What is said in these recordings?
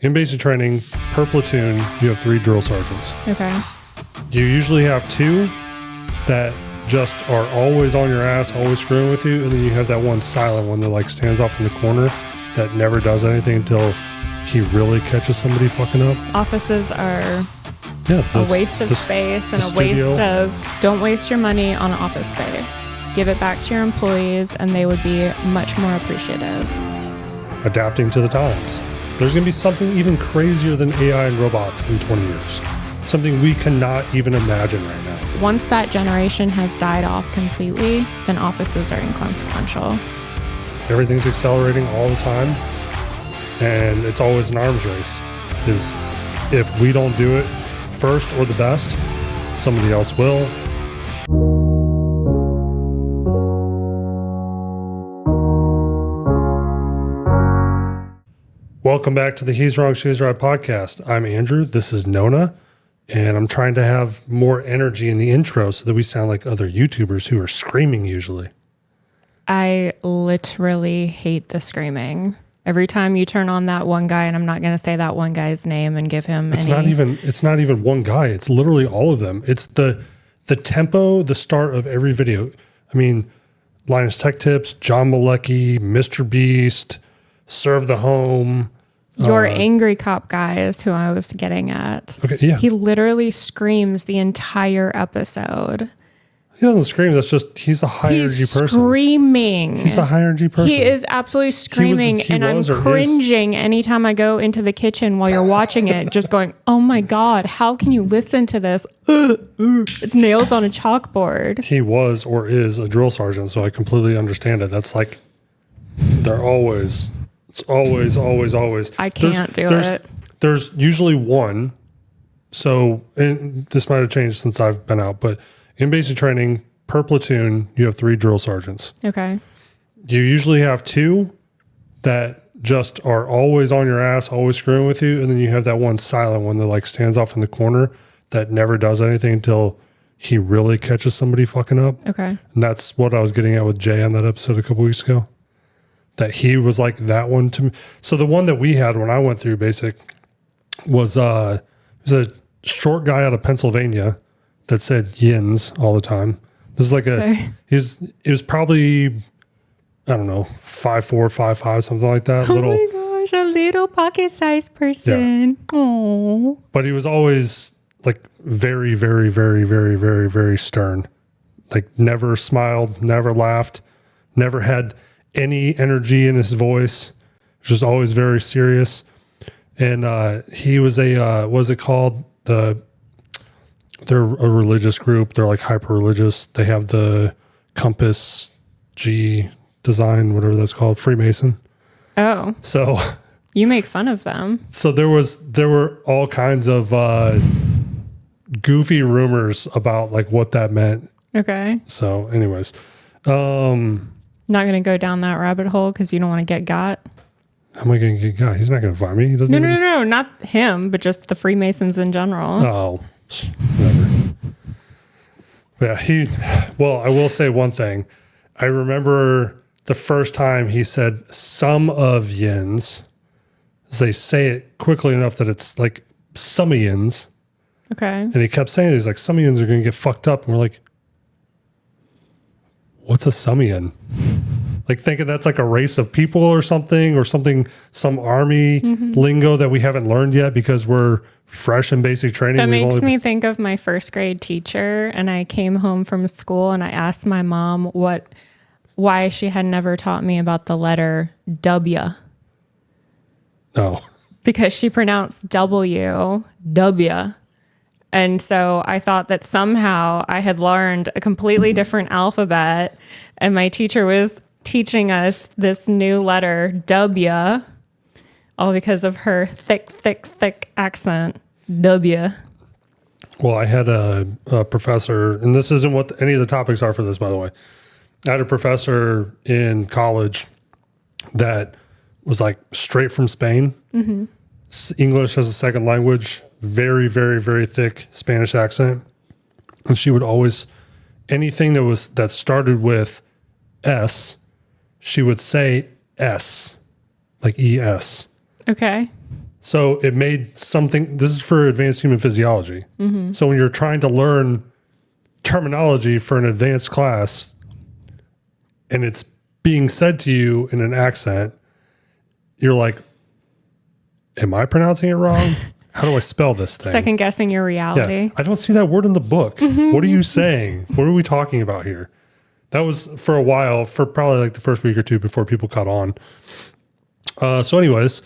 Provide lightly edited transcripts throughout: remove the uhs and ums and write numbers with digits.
In basic training, per platoon, you have 3 drill sergeants. Okay. You usually have 2 that just are always on your ass, always screwing with you, and then you have that one silent one that like stands off in the corner that never does anything until he really catches somebody fucking up. Offices are a waste of space and a waste of... Don't waste your money on office space. Give it back to your employees and they would be much more appreciative. Adapting to the times. There's going to be something even crazier than AI and robots in 20 years. Something we cannot even imagine right now. Once that generation has died off completely, then offices are inconsequential. Everything's accelerating all the time, and it's always an arms race. Is if we don't do it first or the best, somebody else will. Welcome back to the He's Wrong, She's Right podcast. I'm Andrew. This is Nona. And I'm trying to have more energy in the intro so that we sound like other YouTubers who are screaming usually. I literally hate the screaming. Every time you turn on that one guy, and I'm not going to say that one guy's name and give him It's not even one guy. It's literally all of them. It's the tempo, the start of every video. I mean, Linus Tech Tips, John Malecki, Mr. Beast, Serve the Home. Your angry cop guy is who I was getting at. Okay, yeah. He literally screams the entire episode. He doesn't scream. That's just, he's a high energy person. He's screaming. He's a high energy person. He is absolutely screaming. And I'm cringing anytime I go into the kitchen while you're watching it, just going, oh my God, how can you listen to this? It's nails on a chalkboard. He was or is a drill sergeant, so I completely understand it. That's like, they're always... It's always. I can't do it. There's usually one. So, and this might have changed since I've been out, but in basic training, per platoon, you have 3 drill sergeants. Okay. You usually have 2 that just are always on your ass, always screwing with you, and then you have that one silent one that like stands off in the corner that never does anything until he really catches somebody fucking up. Okay. And that's what I was getting at with Jay on that episode a couple weeks ago. That he was like that one to me. So the one that we had when I went through basic was he was a short guy out of Pennsylvania that said yins all the time. This is like it was probably, I don't know, 5'4", 5'5", something like that. Oh my gosh, a little pocket-sized person. Yeah. Aww. But he was always like very, very, very, very, very, very stern. Like never smiled, never laughed, never had any energy in his voice, just always very serious. And he was what is it called? They're a religious group. They're like hyper religious. They have the compass G design, whatever that's called, Freemason. Oh, so you make fun of them. So there were all kinds of goofy rumors about like what that meant. Okay. So, anyways, not going to go down that rabbit hole because you don't want to get got. How am I going to get got? He's not going to find me. He doesn't. No, not him, but just the Freemasons in general. Oh, whatever. Yeah, well, I will say one thing. I remember the first time he said some of yins. They say it quickly enough that it's like some of yins. Okay. And he kept saying, he's like, some yins are going to get fucked up. And we're like, what's a Summian? Like thinking that's like a race of people or something, some army lingo that we haven't learned yet because we're fresh in basic training. That makes me think of my first grade teacher. And I came home from school and I asked my mom why she had never taught me about the letter W. No. Because she pronounced W. And so I thought that somehow I had learned a completely different alphabet and my teacher was teaching us this new letter, W, all because of her thick accent, W. Well, I had a professor, and this isn't what any of the topics are for this, by the way. I had a professor in college that was like straight from Spain. Mm-hmm. English as a second language, very, very, very thick Spanish accent. And she would always, anything that started with S, she would say S, like ES. Okay. So it made something, this is for advanced human physiology. So when you're trying to learn terminology for an advanced class and it's being said to you in an accent, you're like, am I pronouncing it wrong? How do I spell this thing? Second guessing your reality. Yeah, I don't see that word in the book. What are you saying? What are we talking about here? That was for a while, for probably like the first week or two before people caught on. So anyways,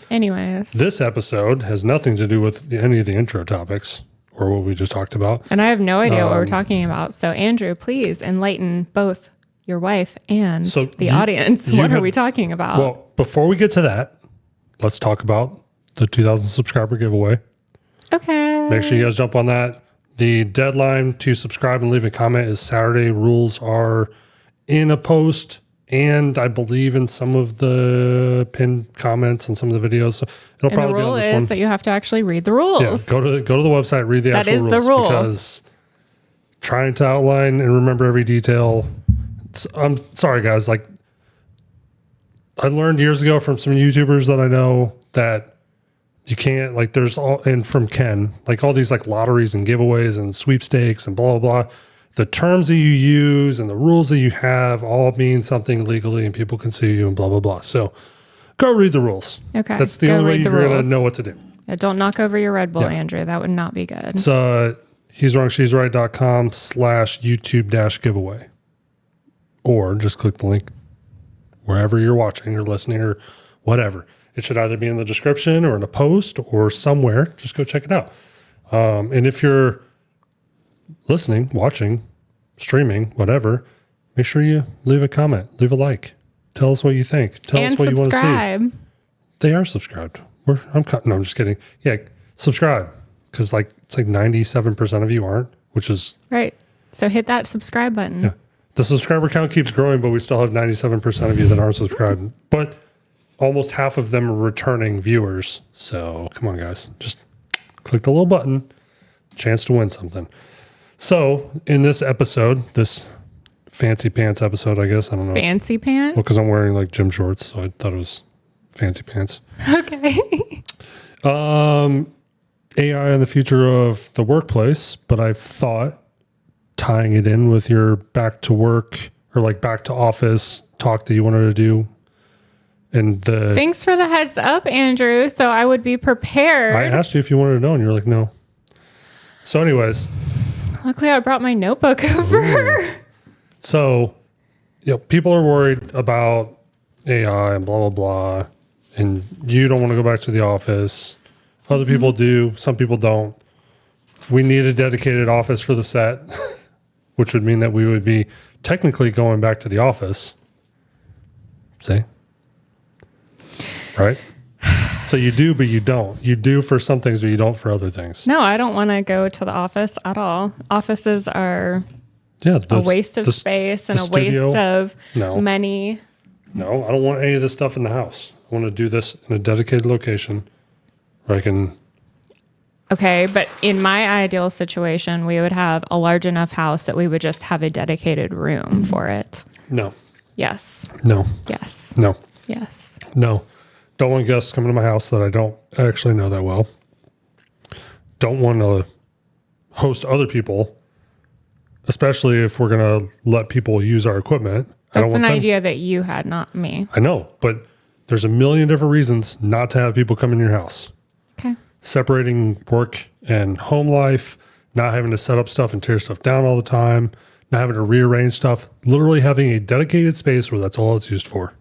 this episode has nothing to do with any of the intro topics or what we just talked about. And I have no idea what we're talking about. So Andrew, please enlighten both your wife and the audience. What are we talking about? Well, before we get to that, let's talk about the 2,000 subscriber giveaway. Okay. Make sure you guys jump on that. The deadline to subscribe and leave a comment is Saturday. Rules are in a post and I believe in some of the pinned comments and some of the videos. So it'll and probably the rule be on this is one. that you have to actually read the rules. Yeah, go to the website, read the That actual is rules. the rule. Because trying to outline and remember every detail. I'm sorry, guys. Like, I learned years ago from some YouTubers that I know that you can't, like, there's all, and from Ken, like all these like lotteries and giveaways and sweepstakes and blah, blah, blah. The terms that you use and the rules that you have all mean something legally and people can sue you and blah, blah, blah. So go read the rules. Okay. That's the only way you're going to know what to do. Yeah, don't knock over your Red Bull, Andrew. That would not be good. It's he's wrong, she's right.com/YouTube-giveaway. Or just click the link wherever you're watching or listening or whatever. It should either be in the description or in a post or somewhere. Just go check it out. And if you're listening, watching, streaming, whatever, make sure you leave a comment, leave a like. Tell us what you think. Tell us what you want to see. They are subscribed. I'm just kidding. Yeah, subscribe. Because it's like 97% of you aren't, which is... Right. So hit that subscribe button. Yeah. The subscriber count keeps growing, but we still have 97% of you that aren't subscribed. But almost half of them are returning viewers. So come on, guys. Just click the little button. Chance to win something. So in this episode, this fancy pants episode, I guess. I don't know. Fancy pants? Well, because I'm wearing like gym shorts. So I thought it was fancy pants. Okay. AI and the future of the workplace. But I've thought tying it in with your back to work or like back to office talk that you wanted to do. And thanks for the heads up, Andrew. So I would be prepared. I asked you if you wanted to know, and you're like, no. So, anyways, luckily I brought my notebook over. So, people are worried about AI and blah blah blah, and you don't want to go back to the office. Other people do. Some people don't. We need a dedicated office for the set, which would mean that we would be technically going back to the office. See? Right? So you do, but you don't. You do for some things, but you don't for other things. No, I don't want to go to the office at all. Offices are a waste of space and a waste of money. No, I don't want any of this stuff in the house. I want to do this in a dedicated location where I can... Okay, but in my ideal situation, we would have a large enough house that we would just have a dedicated room for it. No. Yes. No. Yes. No. Yes. No. Don't want guests coming to my house that I don't actually know that well. Don't want to host other people, especially if we're going to let people use our equipment. That's an idea that you had, not me. I know, but there's a million different reasons not to have people come in your house. Okay. Separating work and home life, not having to set up stuff and tear stuff down all the time, not having to rearrange stuff, literally having a dedicated space where that's all it's used for.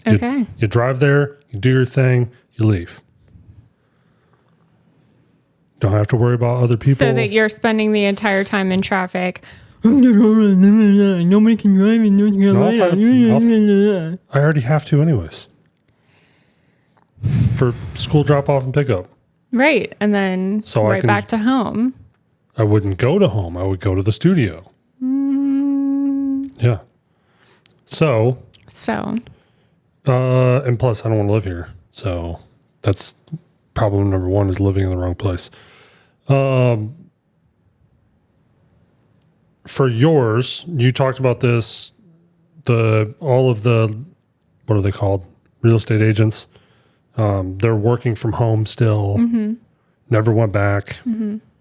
Okay. You drive there, you do your thing, you leave. Don't have to worry about other people. So that you're spending the entire time in traffic. Nobody can drive in North Carolina. I already have to anyways. For school drop off and pickup. Right. And then back to home. I wouldn't go to home. I would go to the studio. Yeah. So. And plus I don't want to live here. So that's problem number one, is living in the wrong place. For yours, you talked about this, all of the, what are they called? Real estate agents. They're working from home still, never went back.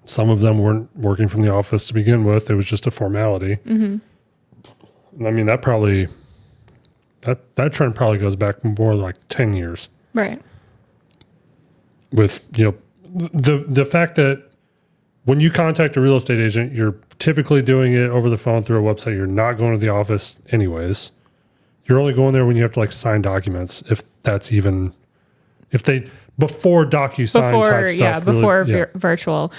Some of them weren't working from the office to begin with. It was just a formality. And I mean, that trend probably goes back more like 10 years. Right. With, the fact that when you contact a real estate agent, you're typically doing it over the phone through a website. You're not going to the office anyways. You're only going there when you have to like sign documents, before DocuSign type stuff. Before virtual.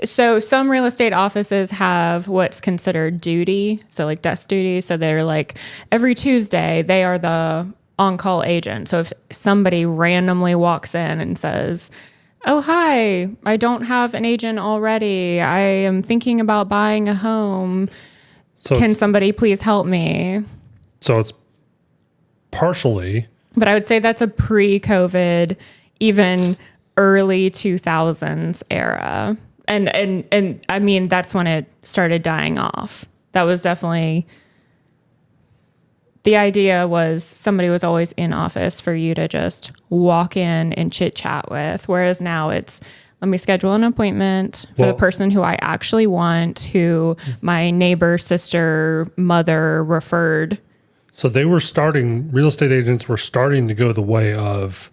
So some real estate offices have what's considered duty. So like desk duty. So they're like every Tuesday, they are the on-call agent. So if somebody randomly walks in and says, oh, hi, I don't have an agent already. I am thinking about buying a home. So can somebody please help me? So it's partially. But I would say that's a pre-COVID, even early 2000s era. And I mean, that's when it started dying off. That was definitely, the idea was somebody was always in office for you to just walk in and chit chat with. Whereas now it's, let me schedule an appointment for the person who I actually want, who my neighbor, sister, mother referred. So real estate agents were starting to go the way of,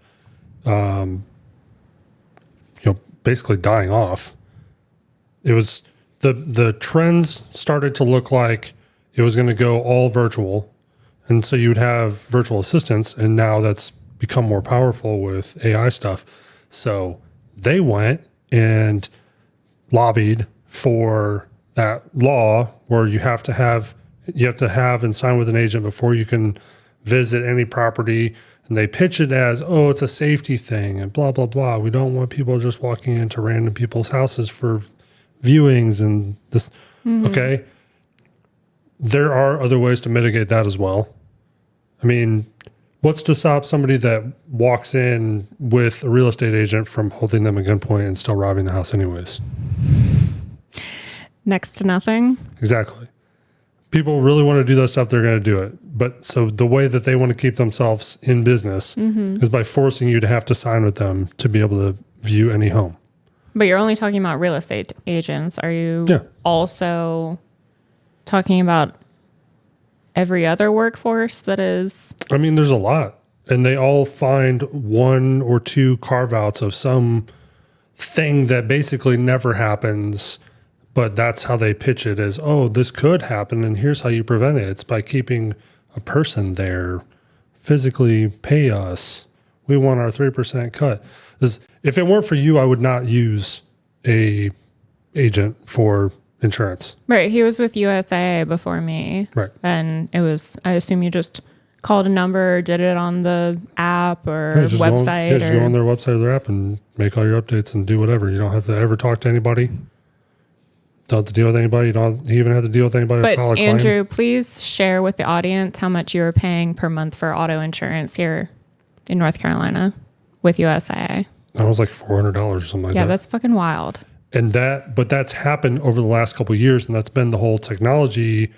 basically dying off. It was the trends started to look like it was going to go all virtual. And so you would have virtual assistants, and now that's become more powerful with AI stuff. So they went and lobbied for that law where you have to have and sign with an agent before you can visit any property. And they pitch it as, oh, it's a safety thing and blah, blah, blah. We don't want people just walking into random people's houses for viewings and this. Okay. There are other ways to mitigate that as well. I mean, what's to stop somebody that walks in with a real estate agent from holding them at gunpoint and still robbing the house anyways? Next to nothing. Exactly. People really want to do that stuff, they're going to do it. But so the way that they want to keep themselves in business is by forcing you to have to sign with them to be able to view any home. But you're only talking about real estate agents. Are you also talking about every other workforce that is? I mean, there's a lot. And they all find one or two carve-outs of some thing that basically never happens. But that's how they pitch it as, oh, this could happen, and here's how you prevent it. It's by keeping a person there, physically pay us. We want our 3% cut. If it weren't for you, I would not use a agent for insurance. Right. He was with USAA before me. Right. And it was, I assume you just called a number, did it on the app or website. Just go on their website or their app and make all your updates and do whatever. You don't have to ever talk to anybody. Don't have to deal with anybody. You don't even have to deal with anybody. But Andrew, please share with the audience how much you were paying per month for auto insurance here in North Carolina with USAA. That was like $400 or something like that. Yeah, that's fucking wild. But that's happened over the last couple of years, and that's been the whole technology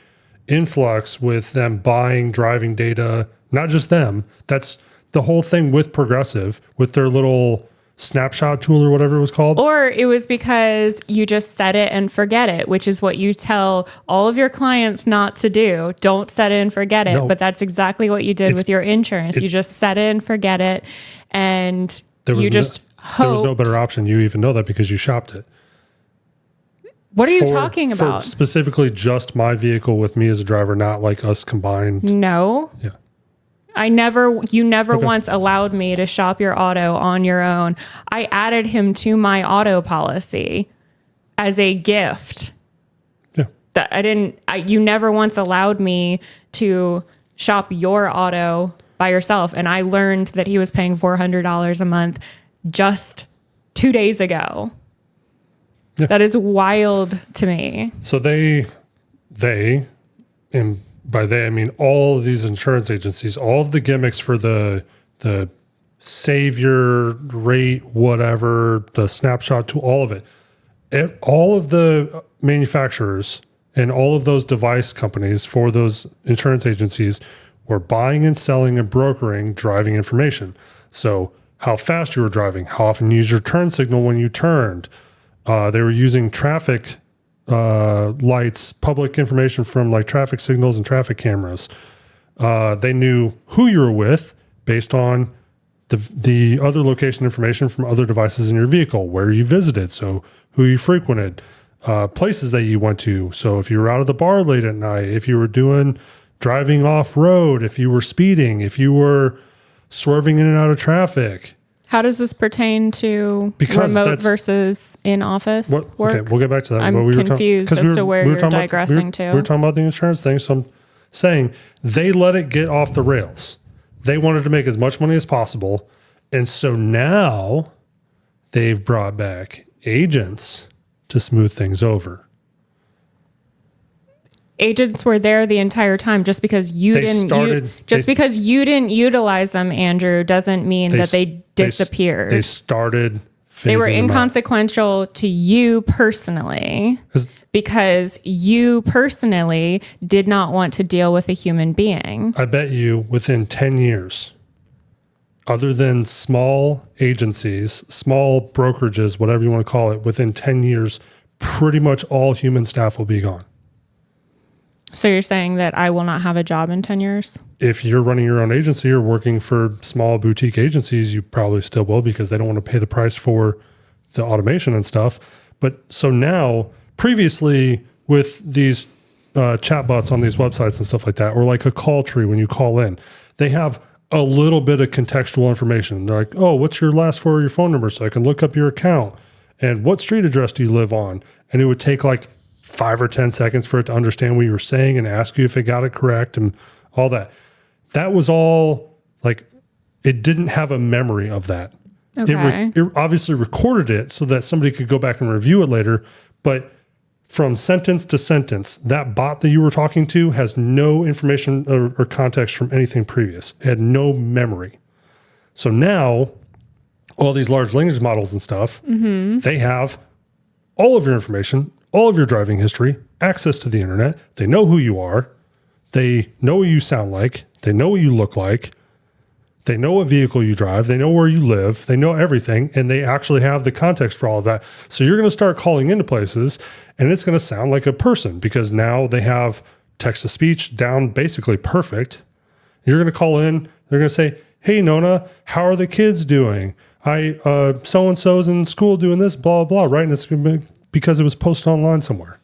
influx with them buying driving data. Not just them. That's the whole thing with Progressive, with their little snapshot tool or whatever it was called. Or it was because you just set it and forget it, which is what you tell all of your clients not to do. Don't set it and forget it. No, but that's exactly what you did with your insurance. You just set it and forget it. And you just hoped. There was no better option. You even know that because you shopped it. What are you talking about? For specifically just my vehicle with me as a driver, not like us combined. No. Yeah. You never once allowed me to shop your auto on your own. I added him to my auto policy as a gift. Yeah. You never once allowed me to shop your auto by yourself. And I learned that he was paying $400 a month just 2 days ago. Yeah. That is wild to me. So they, and by they, I mean all of these insurance agencies, all of the gimmicks for the savior rate, whatever, the snapshot to all of it. All of the manufacturers and all of those device companies for those insurance agencies were buying and selling and brokering driving information. So how fast you were driving, how often you used your turn signal when you turned. They were using traffic lights, public information from like traffic signals and traffic cameras. They knew who you were with based on the other location information from other devices in your vehicle, where you visited, so who you frequented, places that you went to. So if you were out of the bar late at night, if you were driving off road, if you were speeding, if you were swerving in and out of traffic. How does this pertain to remote versus in-office work? Okay, we'll get back to that. I'm confused as to where you're digressing to. We were talking about the insurance thing, so I'm saying they let it get off the rails. They wanted to make as much money as possible, and so now they've brought back agents to smooth things over. Agents were there the entire time. Just because you didn't utilize them, Andrew, doesn't mean that they disappeared. They started. They were inconsequential to you personally because you personally did not want to deal with a human being. I bet you within 10 years, other than small agencies, small brokerages, whatever you want to call it, within 10 years, pretty much all human staff will be gone. So you're saying that I will not have a job in 10 years? If you're running your own agency or working for small boutique agencies, you probably still will, because they don't want to pay the price for the automation and stuff. But so now, previously with these chatbots on these websites and stuff like that, or like a call tree when you call in, they have a little bit of contextual information. They're like, oh, what's your last four of your phone number so I can look up your account? And what street address do you live on? And it would take like 5 or 10 seconds for it to understand what you were saying and ask you if it got it correct and all that. That was all like, it didn't have a memory of that. Okay. It obviously recorded it so that somebody could go back and review it later. But from sentence to sentence, that bot that you were talking to has no information or context from anything previous. It had no memory. So now all these large language models and stuff, they have all of your information, all of your driving history, access to the internet. They know who you are. They know what you sound like. They know what you look like. They know what vehicle you drive. They know where you live. They know everything. And they actually have the context for all of that. So you're going to start calling into places and it's going to sound like a person, because now they have text to speech down basically perfect. You're going to call in. They're going to say, hey, Nona, how are the kids doing? So-and-so's in school doing this, blah, blah, right? And it's going to be because it was posted online somewhere.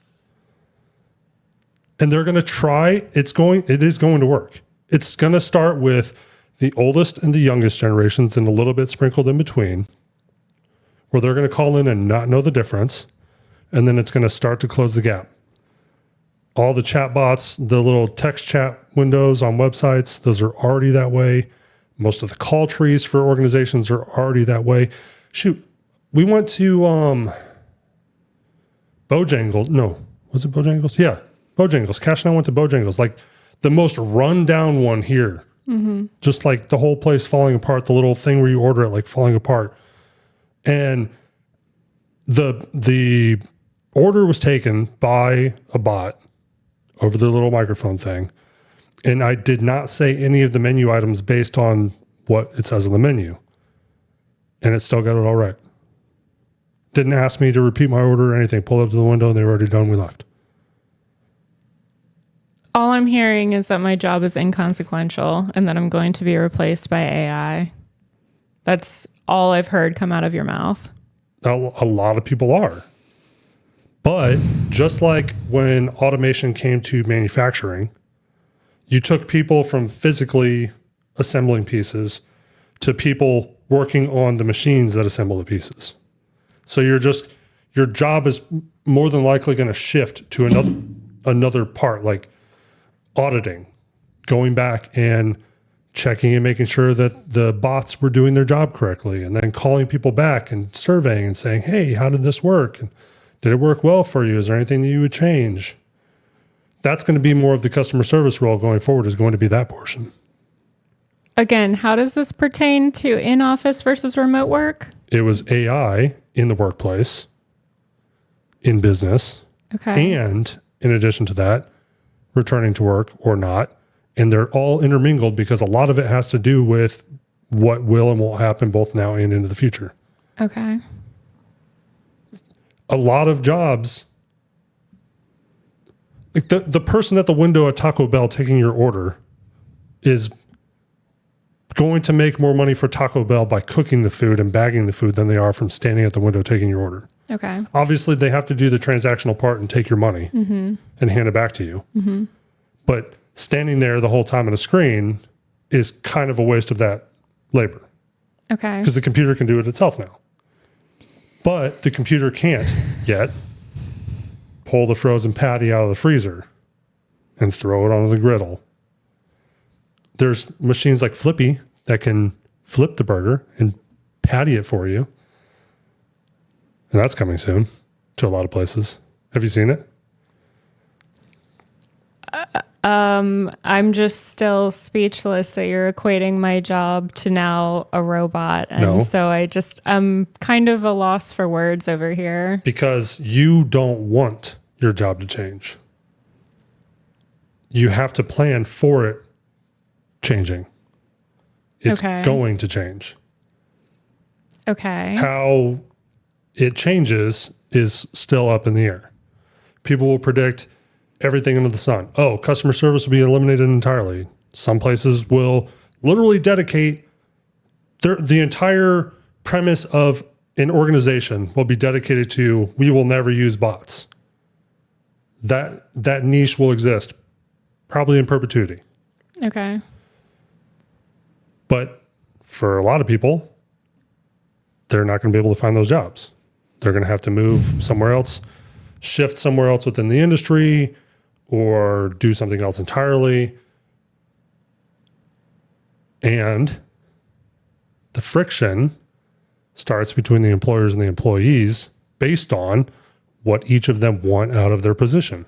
And they're going to try, it is going to work. It's going to start with the oldest and the youngest generations and a little bit sprinkled in between, where they're going to call in and not know the difference. And then it's going to start to close the gap. All the chat bots, the little text chat windows on websites, those are already that way. Most of the call trees for organizations are already that way. Shoot, we went to Bojangles. No, was it Bojangles? Yeah, Bojangles. Cash and I went to Bojangles, like the most rundown one here. Just like the whole place falling apart, the little thing where you order it, like falling apart. And the order was taken by a bot over the little microphone thing. And I did not say any of the menu items based on what it says on the menu. And it still got it all right. Didn't ask me to repeat my order or anything. Pulled up to the window and they were already done. We left. All I'm hearing is that my job is inconsequential and that I'm going to be replaced by AI. That's all I've heard come out of your mouth. A lot of people are. But just like when automation came to manufacturing, you took people from physically assembling pieces to people working on the machines that assemble the pieces. So your job is more than likely going to shift to another part, like auditing, going back and checking and making sure that the bots were doing their job correctly, and then calling people back and surveying and saying, hey, how did this work? And did it work well for you? Is there anything that you would change? That's going to be more of the customer service role going forward, is going to be that portion. Again, how does this pertain to in-office versus remote work? It was AI in the workplace, in business. Okay. And in addition to that, returning to work or not. And they're all intermingled because a lot of it has to do with what will and won't happen both now and into the future. Okay. A lot of jobs, like the person at the window at Taco Bell taking your order is going to make more money for Taco Bell by cooking the food and bagging the food than they are from standing at the window taking your order. Okay. Obviously, they have to do the transactional part and take your money and hand it back to you. But standing there the whole time on a screen is kind of a waste of that labor Okay. because the computer can do it itself now. But the computer can't yet pull the frozen patty out of the freezer and throw it onto the griddle. There's machines like Flippy that can flip the burger and patty it for you. And that's coming soon to a lot of places. Have you seen it? I'm just still speechless that you're equating my job to now a robot. And No. so I'm kind of a loss for words over here. Because you don't want your job to change. You have to plan for it changing. It's Okay. going to change. Okay. How it changes is still up in the air. People will predict everything under the sun. Oh, customer service will be eliminated entirely. Some places will literally dedicate the entire premise of an organization will be dedicated to we will never use bots. That niche will exist probably in perpetuity. Okay. But for a lot of people, they're not going to be able to find those jobs. They're going to have to move somewhere else, shift somewhere else within the industry, or do something else entirely. And the friction starts between the employers and the employees based on what each of them want out of their position.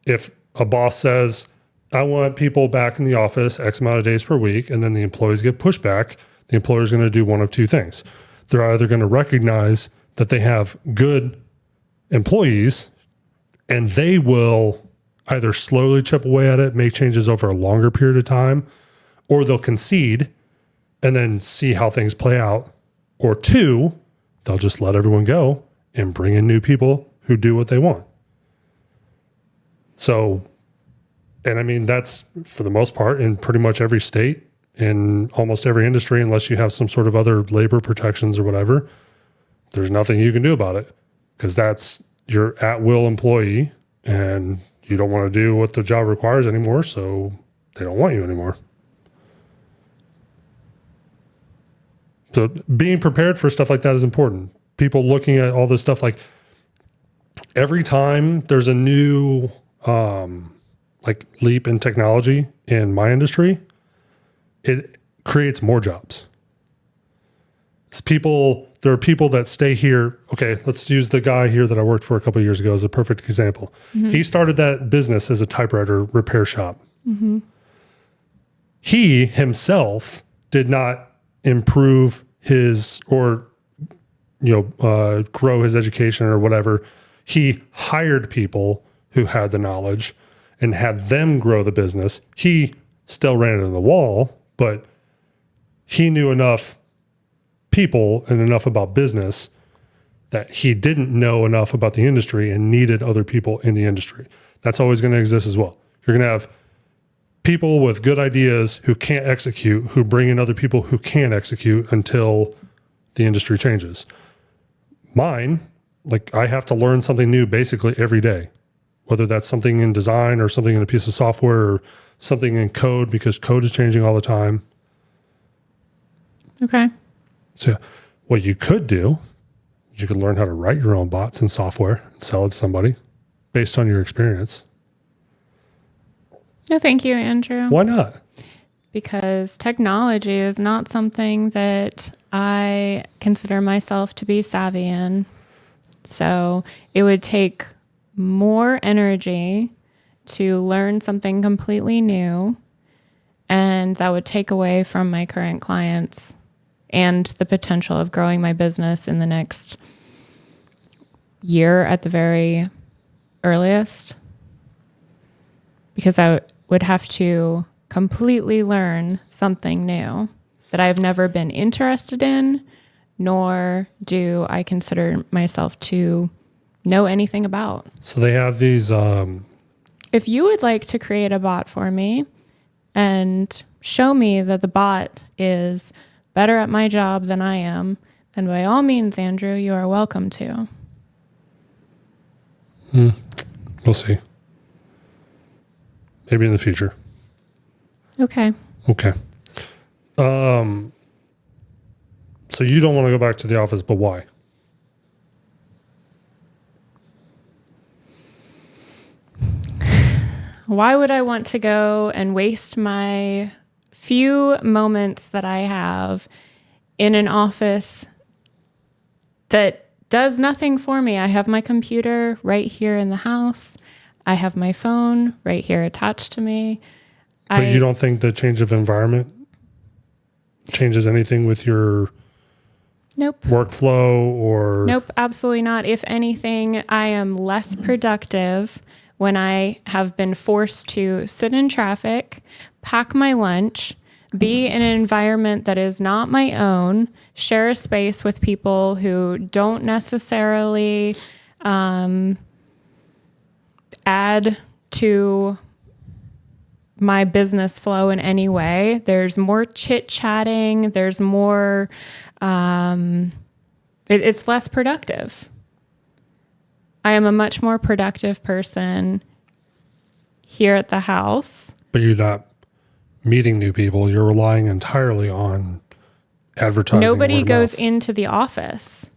If a boss says, I want people back in the office X amount of days per week, and then the employees get pushback, the employer is going to do one of two things. They're either going to recognize that they have good employees and they will either slowly chip away at it, make changes over a longer period of time, or they'll concede and then see how things play out. Or two, they'll just let everyone go and bring in new people who do what they want. So, and I mean, that's for the most part in pretty much every state, in almost every industry, unless you have some sort of other labor protections or whatever, there's nothing you can do about it because that's your at-will employee and you don't want to do what the job requires anymore, so they don't want you anymore. So being prepared for stuff like that is important. People looking at all this stuff, like every time there's a new like leap in technology in my industry, it creates more jobs. There are people that stay here. Okay, let's use the guy here that I worked for a couple of years ago as a perfect example. He started that business as a typewriter repair shop. He himself did not improve his or grow his education or whatever. He hired people who had the knowledge and had them grow the business. He still ran it in the wall, but he knew enough people and enough about business that he didn't know enough about the industry and needed other people in the industry. That's always going to exist as well. You're going to have people with good ideas who can't execute, who bring in other people who can execute until the industry changes. Mine, like I have to learn something new basically every day, whether that's something in design or something in a piece of software or something in code, because code is changing all the time. Okay. So what you could do is you could learn how to write your own bots and software and sell it to somebody based on your experience. No, thank you, Andrew. Why not? Because technology is not something that I consider myself to be savvy in. So it would take more energy to learn something completely new, and that would take away from my current clients and the potential of growing my business in the next year at the very earliest, because I would have to completely learn something new. that I've never been interested in, nor do I consider myself to know anything about. So they have these. If you would like to create a bot for me and show me that the bot is better at my job than I am, then by all means, Andrew, you are welcome to. We'll see. Maybe in the future. Okay. Okay. So you don't want to go back to the office, but why? Why would I want to go and waste my few moments that I have in an office that does nothing for me? I have my computer right here in the house. I have my phone right here attached to me. But you don't think the change of environment changes anything with your Nope. workflow or? Nope, absolutely not. If anything, I am less productive when I have been forced to sit in traffic, pack my lunch, be in an environment that is not my own, share a space with people who don't necessarily add to my business flow in any way. There's more chit-chatting. There's more, it's less productive. I am a much more productive person here at the house. But you're not meeting new people. You're relying entirely on advertising. Nobody goes into the office.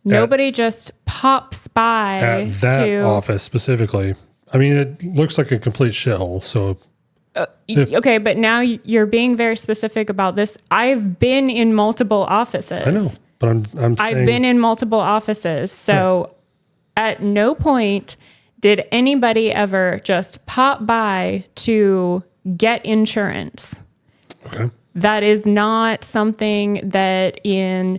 Nobody just pops by at that office specifically. I mean, it looks like a complete shithole. So, okay, but now you're being very specific about this. I've been in multiple offices. I know, but I'm saying I've been in multiple offices. So at no point did anybody ever just pop by to get insurance. Okay. That is not something that in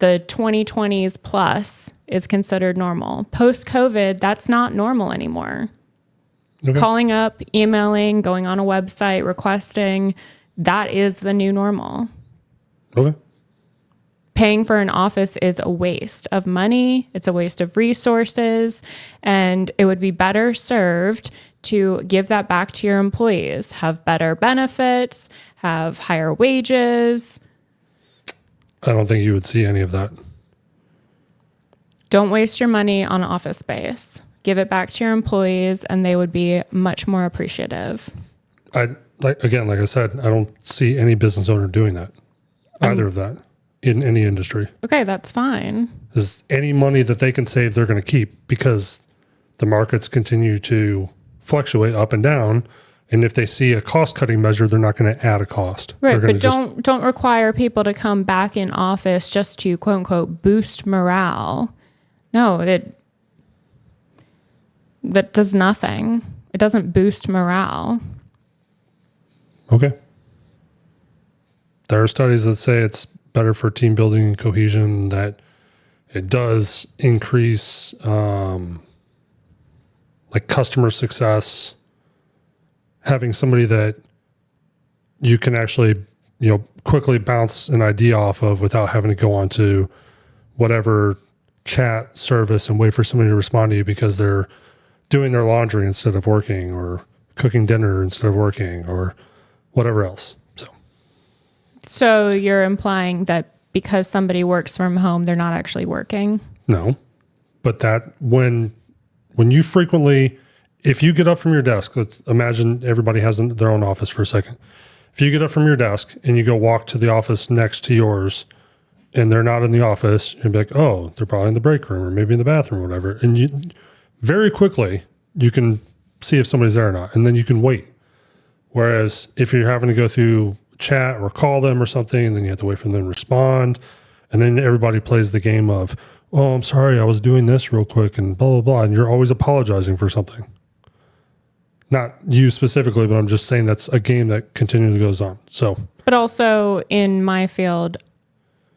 the 2020s plus is considered normal. Post-COVID, that's not normal anymore. Okay. Calling up, emailing, going on a website, requesting, that is the new normal. Okay. Paying for an office is a waste of money. It's a waste of resources. And it would be better served to give that back to your employees, have better benefits, have higher wages. I don't think you would see any of that. Don't waste your money on office space. Give it back to your employees and they would be much more appreciative. Like I said, I don't see any business owner doing that. Either of that in any industry. Okay, that's fine. Is any money that they can save, they're going to keep because the markets continue to fluctuate up and down. And if they see a cost-cutting measure, they're not going to add a cost. Right, but don't require people to come back in office just to quote unquote boost morale. No, that does nothing. It doesn't boost morale. Okay. There are studies that say it's better for team building and cohesion, that it does increase like customer success. Having somebody that you can actually, quickly bounce an idea off of without having to go on to whatever chat service and wait for somebody to respond to you because they're doing their laundry instead of working, or cooking dinner instead of working, or whatever else. So you're implying that because somebody works from home, they're not actually working? No, but that when you frequently, if you get up from your desk, let's imagine everybody has their own office for a second. If you get up from your desk and you go walk to the office next to yours and they're not in the office, you'd be like, oh, they're probably in the break room or maybe in the bathroom or whatever. And you very quickly, you can see if somebody's there or not, and then you can wait. Whereas if you're having to go through chat or call them or something, and then you have to wait for them to respond, and then everybody plays the game of, oh, I'm sorry, I was doing this real quick and blah, blah, blah. And you're always apologizing for something. Not you specifically, but I'm just saying that's a game that continually goes on. So, but also in my field,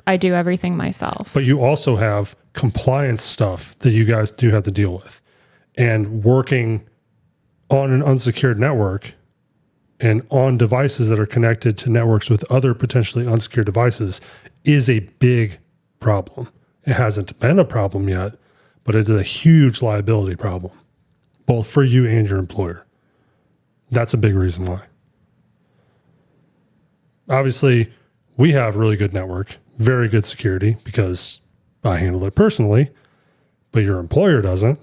I do everything myself. But you also have compliance stuff that you guys do have to deal with. And working on an unsecured network and on devices that are connected to networks with other potentially unsecured devices is a big problem. It hasn't been a problem yet, but it's a huge liability problem, both for you and your employer. That's a big reason why. Obviously, we have really good network, very good security because I handle it personally, but your employer doesn't.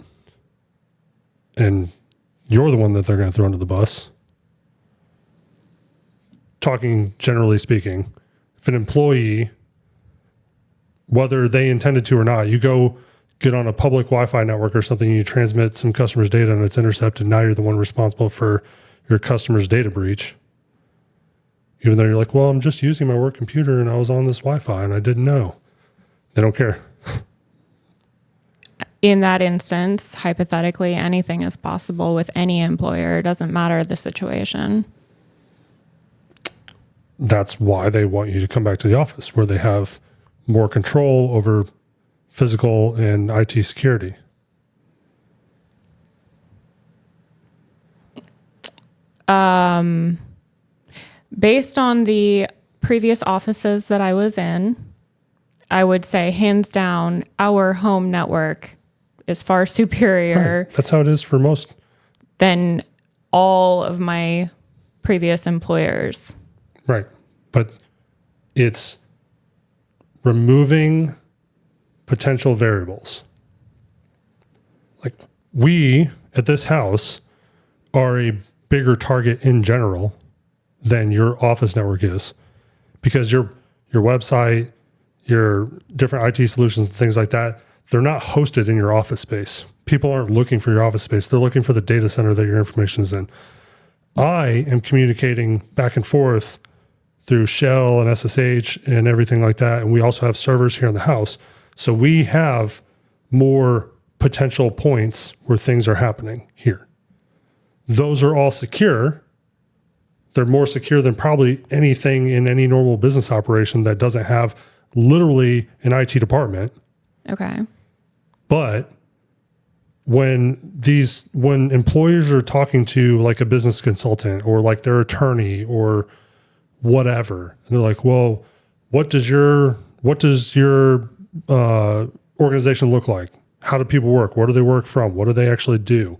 And you're the one that they're going to throw under the bus. Talking generally speaking, if an employee, whether they intended to or not, you go get on a public Wi-Fi network or something, you transmit some customer's data and it's intercepted, now you're the one responsible for your customer's data breach. Even though you're like, well, I'm just using my work computer and I was on this Wi-Fi and I didn't know. They don't care. In that instance, hypothetically, anything is possible with any employer. It doesn't matter the situation. That's why they want you to come back to the office where they have more control over physical and IT security. Based on the previous offices that I was in, I would say hands down, our home network is far superior. Right. That's how it is for most. Than all of my previous employers. Right. But it's removing potential variables. Like we at this house are a bigger target in general than your office network is, because your website, your different IT solutions and things like that, they're not hosted in your office space. People aren't looking for your office space. They're looking for the data center that your information is in. I am communicating back and forth through Shell and SSH and everything like that. And we also have servers here in the house. So we have more potential points where things are happening here. Those are all secure. They're more secure than probably anything in any normal business operation that doesn't have literally an IT department. Okay. But when employers are talking to like a business consultant or like their attorney or whatever, and they're like, well, what does your organization look like? How do people work? Where do they work from? What do they actually do?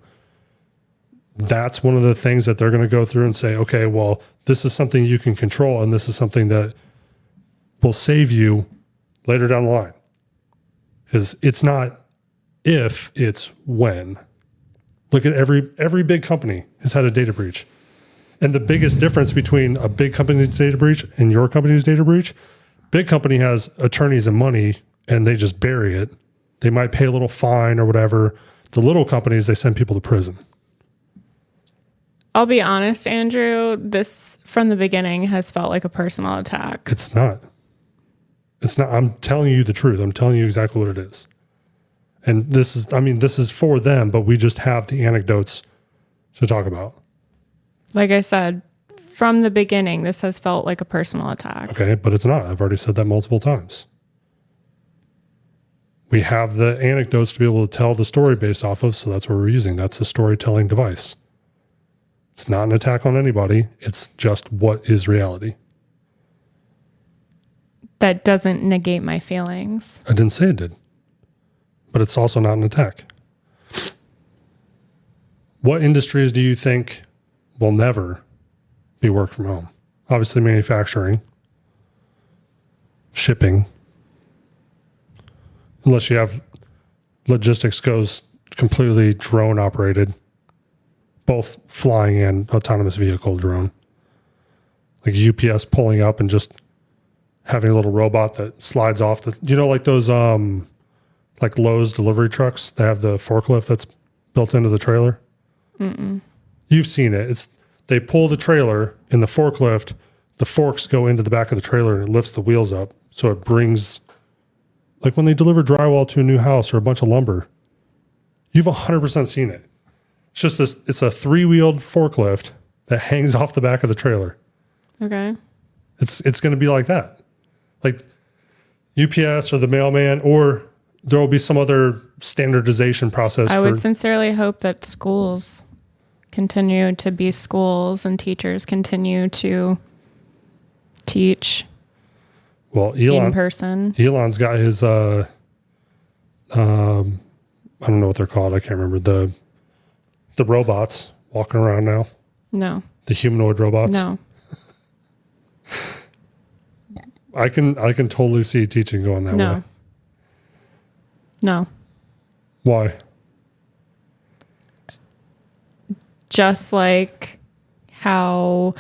That's one of the things that they're going to go through and say, okay, well, this is something you can control, and this is something that will save you later down the line. Because it's not if, it's when. Look at every big company has had a data breach. And the biggest difference between a big company's data breach and your company's data breach, big company has attorneys and money and they just bury it. They might pay a little fine or whatever. The little companies, they send people to prison. I'll be honest, Andrew, this from the beginning has felt like a personal attack. It's not. It's not. I'm telling you the truth. I'm telling you exactly what it is. And this is for them, but we just have the anecdotes to talk about. Like I said, from the beginning, this has felt like a personal attack. Okay, but it's not. I've already said that multiple times. We have the anecdotes to be able to tell the story based off of, so that's what we're using. That's the storytelling device. It's not an attack on anybody. It's just what is reality. That doesn't negate my feelings. I didn't say it did. But it's also not an attack. What industries do you think will never be work from home? Obviously manufacturing, shipping, unless you have logistics goes completely drone operated, both flying and autonomous vehicle drone. Like UPS pulling up and just having a little robot that slides off the, like those, like Lowe's delivery trucks, they have the forklift that's built into the trailer. Mm-mm. You've seen it. They pull the trailer in the forklift, the forks go into the back of the trailer and it lifts the wheels up. So it brings, like when they deliver drywall to a new house or a bunch of lumber, you've 100% seen it. It's just it's a 3-wheeled forklift that hangs off the back of the trailer. Okay. It's going to be like that. Like UPS or the mailman, or there will be some other standardization process. I would sincerely hope that schools continue to be schools and teachers continue to teach in person. Elon's got his, I don't know what they're called. I can't remember the robots walking around now. No. The humanoid robots. No. I can totally see teaching going that way. No. Why? Just like how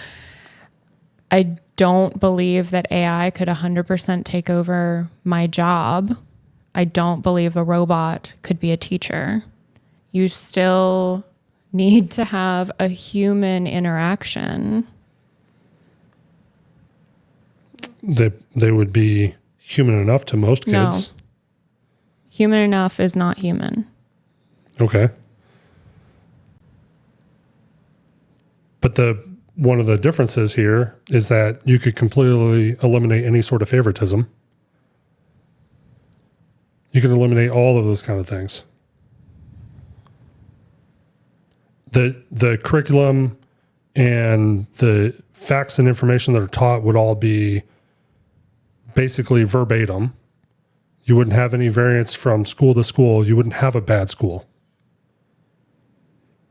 I don't believe that AI could 100% take over my job. I don't believe a robot could be a teacher. You still need to have a human interaction. They would be human enough to most kids. No. Human enough is not human. Okay. But one of the differences here is that you could completely eliminate any sort of favoritism. You can eliminate all of those kind of things. The curriculum and the facts and information that are taught would all be basically verbatim. You wouldn't have any variance from school to school. You wouldn't have a bad school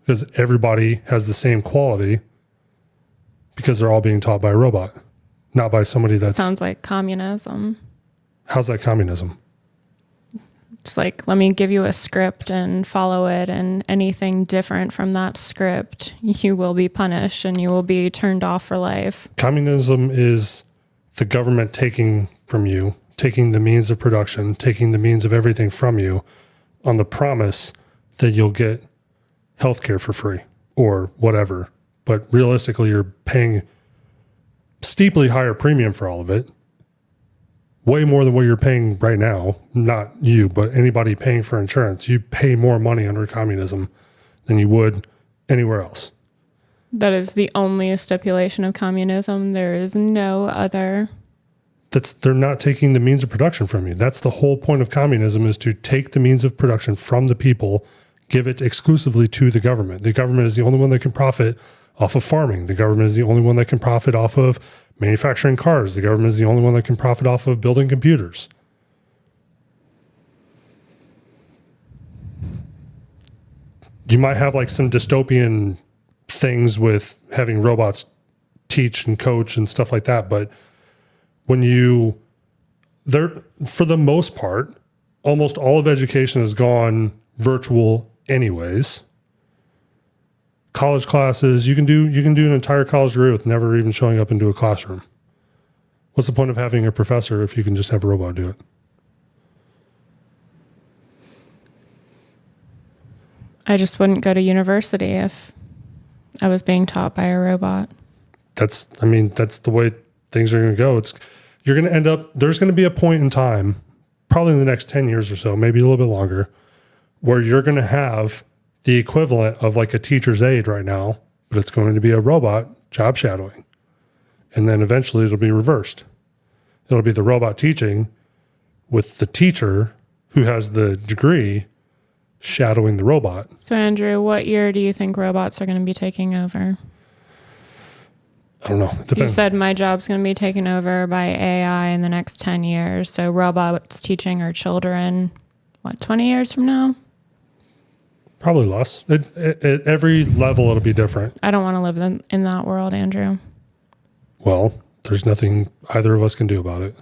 because everybody has the same quality because they're all being taught by a robot, not by somebody that's... Sounds like communism. How's that communism? It's like, let me give you a script and follow it, and anything different from that script, you will be punished and you will be turned off for life. Communism is the government taking from you, taking the means of production, taking the means of everything from you on the promise that you'll get healthcare for free or whatever. But realistically, you're paying steeply higher premium for all of it. Way more than what you're paying right now. Not you, but anybody paying for insurance. You pay more money under communism than you would anywhere else. That is the only stipulation of communism. There is no other. They're not taking the means of production from you. That's the whole point of communism, is to take the means of production from the people, give it exclusively to the government. The government is the only one that can profit off of farming. The government is the only one that can profit off of manufacturing cars. The government is the only one that can profit off of building computers. You might have like some dystopian things with having robots teach and coach and stuff like that, but for the most part, almost all of education has gone virtual anyways. College classes, you can do an entire college degree with never even showing up into a classroom. What's the point of having a professor if you can just have a robot do it? I just wouldn't go to university if I was being taught by a robot. That's the way things are going to go. You're going to end up, there's going to be a point in time, probably in the next 10 years or so, maybe a little bit longer, where you're going to have the equivalent of like a teacher's aide right now, but it's going to be a robot job shadowing. And then eventually it'll be reversed. It'll be the robot teaching with the teacher who has the degree shadowing the robot. So Andrew, what year do you think robots are going to be taking over? I don't know. It depends. You said my job's going to be taken over by AI in the next 10 years. So robots teaching our children, 20 years from now? Probably less. At every level, it'll be different. I don't want to live in that world, Andrew. Well, there's nothing either of us can do about it.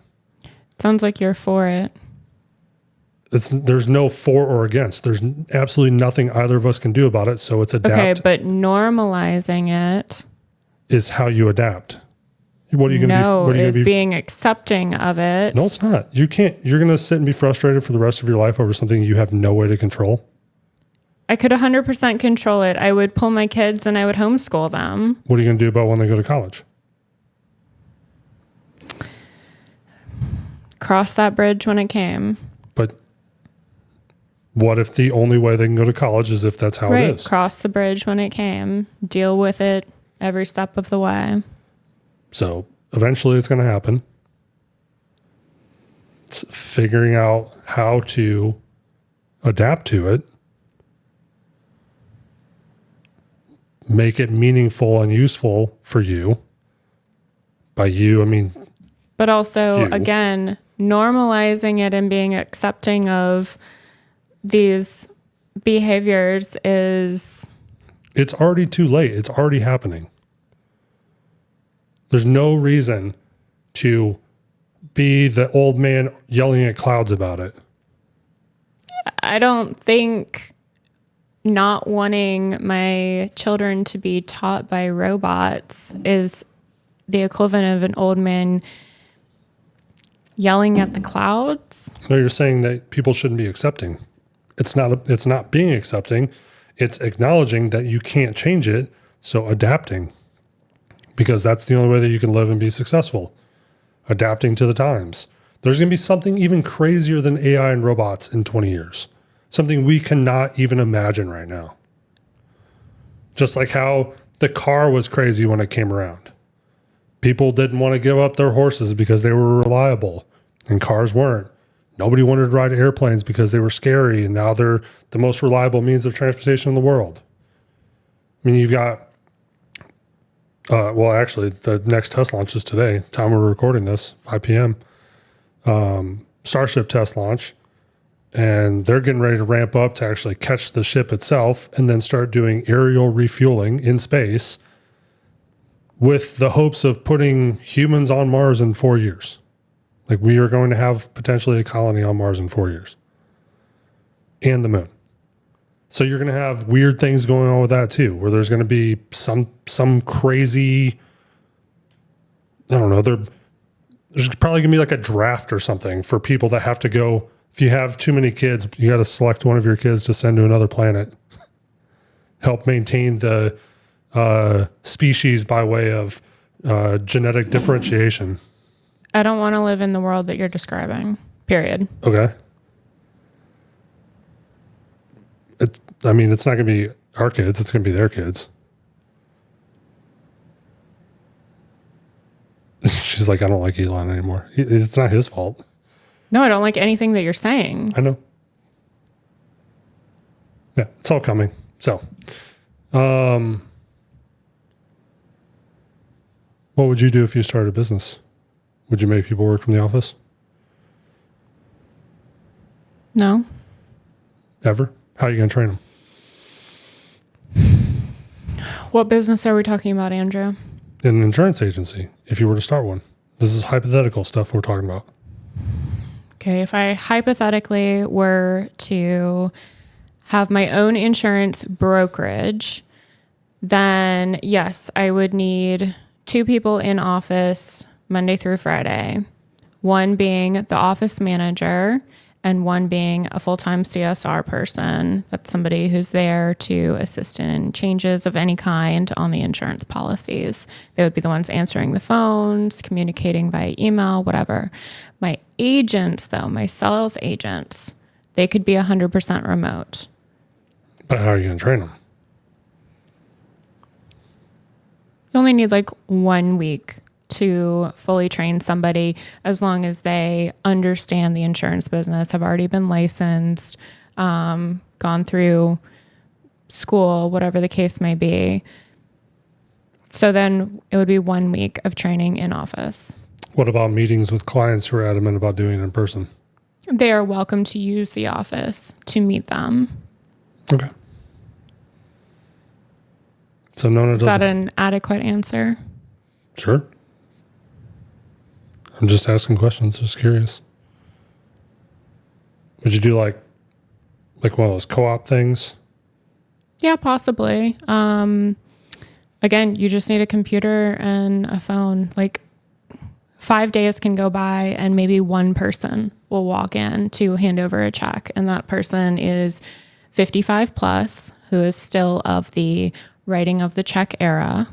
Sounds like you're for it. There's no for or against. There's absolutely nothing either of us can do about it. So it's adapt. Okay, but normalizing it is how you adapt. What are you going to No, it's being accepting of it. No, it's not. You can't. You're going to sit and be frustrated for the rest of your life over something you have no way to control. I could 100% control it. I would pull my kids and I would homeschool them. What are you going to do about when they go to college? Cross that bridge when it came. But what if the only way they can go to college is if that's how it is? Cross the bridge when it came. Deal with it every step of the way. So eventually it's going to happen. It's figuring out how to adapt to it. make it meaningful and useful for you. By you, I mean, but also, you. again, normalizing it and being accepting of these behaviors is... It's already too late. It's already happening. There's no reason to be the old man yelling at clouds about it. I don't think not wanting my children to be taught by robots is the equivalent of an old man yelling at the clouds. No, you're saying that people shouldn't be accepting. It's not being accepting. It's acknowledging that you can't change it. So adapting, because that's the only way that you can live and be successful. Adapting to the times. There's going to be something even crazier than AI and robots in 20 years. Something we cannot even imagine right now. Just like how the car was crazy when it came around. People didn't want to give up their horses because they were reliable and cars weren't. Nobody wanted to ride airplanes because they were scary, and now they're the most reliable means of transportation in the world. I mean, you've got, well, actually, the next test launch is today. Time we're recording this, 5 p.m. Starship test launch, and they're getting ready to ramp up to actually catch the ship itself and then start doing aerial refueling in space with the hopes of putting humans on Mars in 4 years. Like, we are going to have potentially a colony on Mars in 4 years. And the moon. So you're going to have weird things going on with that too, where there's going to be some crazy, I don't know, there's probably going to be like a draft or something for people that have to go. If you have too many kids, you got to select one of your kids to send to another planet. Help maintain the species by way of genetic differentiation. I don't want to live in the world that you're describing, period. Okay. It's not going to be our kids. It's going to be their kids. She's like, I don't like Elon anymore. It's not his fault. No, I don't like anything that you're saying. I know. Yeah, it's all coming. So, what would you do if you started a business? Would you make people work from the office? No. Ever? How are you going to train them? What business are we talking about, Andrew? In an insurance agency, if you were to start one. This is hypothetical stuff we're talking about. Okay, if I hypothetically were to have my own insurance brokerage, then yes, I would need 2 people in office Monday through Friday, one being the office manager and one being a full-time CSR person. That's somebody who's there to assist in changes of any kind on the insurance policies. They would be the ones answering the phones, communicating via email, whatever. My agents, though, my sales agents, they could be 100% remote. But how are you going to train them? You only need like 1 week to fully train somebody, as long as they understand the insurance business, have already been licensed, gone through school, whatever the case may be. So then it would be 1 week of training in office. What about meetings with clients who are adamant about doing it in person? They are welcome to use the office to meet them. Okay. So Nona doesn't... Is that an adequate answer? Sure. I'm just asking questions, just curious. Would you do like one of those co-op things? Yeah, possibly. Again, you just need a computer and a phone. Like 5 days can go by and maybe one person will walk in to hand over a check. And that person is 55 plus, who is still of the writing of the check era.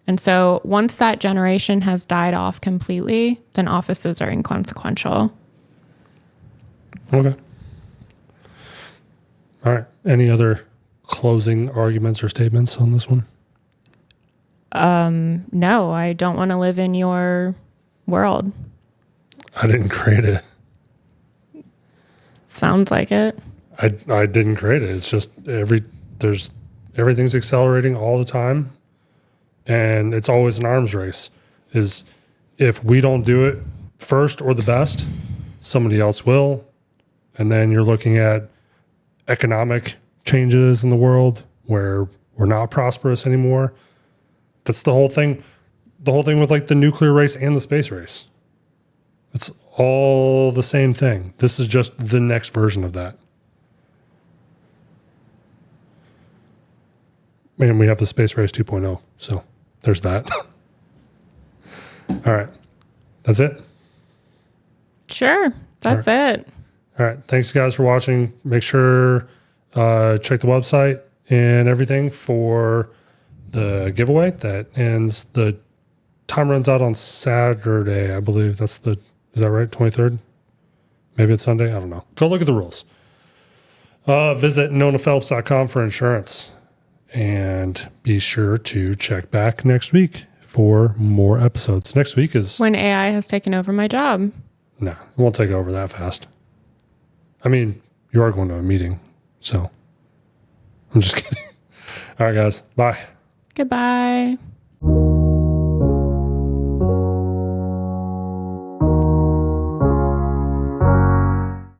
And so once that generation has died off completely, then offices are inconsequential. Okay. All right. Any other closing arguments or statements on this one? No, I don't want to live in your world. I didn't create it. Sounds like it. I didn't create it. It's just Everything's accelerating all the time. And it's always an arms race. Is if we don't do it first or the best, somebody else will. And then you're looking at economic changes in the world where we're not prosperous anymore. That's the whole thing. The whole thing with like the nuclear race and the space race. It's all the same thing. This is just the next version of that. And we have the space race 2.0. So there's that. All right. That's it. Sure. That's it. All right. Thanks, guys, for watching. Make sure check the website and everything for the giveaway that ends. The time runs out on Saturday, I believe. Is that right? 23rd? Maybe it's Sunday. I don't know. Go look at the rules. Visit nonaphelps.com for insurance. And be sure to check back next week for more episodes. Next week is when AI has taken over my job. No, it won't take over that fast. I mean, you are going to a meeting, so I'm just kidding. All right, guys. Bye. Goodbye.